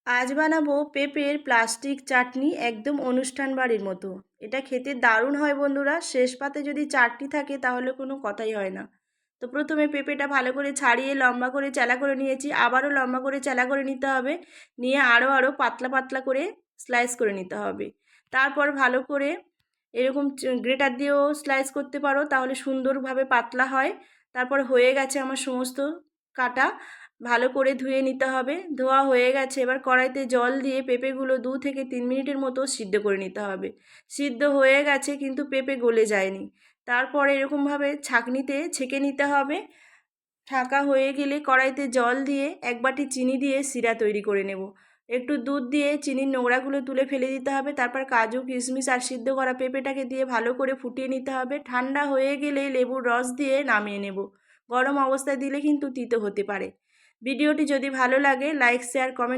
আজ বানাবো পেঁপের প্লাস্টিক চাটনি, একদম অনুষ্ঠান বাড়ির মতো। এটা খেতে দারুণ হয় বন্ধুরা। শেষ পাতে যদি চাটনি থাকে তাহলে কোনো কথাই হয় না। তো প্রথমে পেঁপেটা ভালো করে ছাড়িয়ে লম্বা করে চেলা করে নিয়েছি, আবারও লম্বা করে চেলা করে নিতে হবে। নিয়ে আরও পাতলা পাতলা করে স্লাইস করে নিতে হবে। তারপর ভালো করে এরকম গ্রেটার দিয়েও স্লাইস করতে পারো, তাহলে সুন্দরভাবে পাতলা হয়। তারপর হয়ে গেছে আমার সমস্ত কাটা, ভালো করে ধুয়ে নিতে হবে। ধোয়া হয়ে গেছে, এবার কড়াইতে জল দিয়ে পেঁপেগুলো 2 থেকে 3 মিনিটের মতো সিদ্ধ করে নিতে হবে। সিদ্ধ হয়ে গেছে কিন্তু পেঁপে গলে যায়নি। তারপর এরকমভাবে ছাঁকনিতে ছেঁকে নিতে হবে। ছাঁকা হয়ে গেলে কড়াইতে জল দিয়ে 1 বাটি চিনি দিয়ে সিরা তৈরি করে নেব। একটু দুধ দিয়ে চিনির নোংরাগুলো তুলে ফেলে দিতে হবে। তারপর কাজু কিশমিশ আর সিদ্ধ করা পেঁপেটাকে দিয়ে ভালো করে ফুটিয়ে নিতে হবে। ঠান্ডা হয়ে গেলে লেবুর রস দিয়ে নামিয়ে নেব। গরম অবস্থায় দিলে কিন্তু তিতো হতে পারে। ভিডিওটি যদি ভালো লাগে লাইক শেয়ার কমেন্ট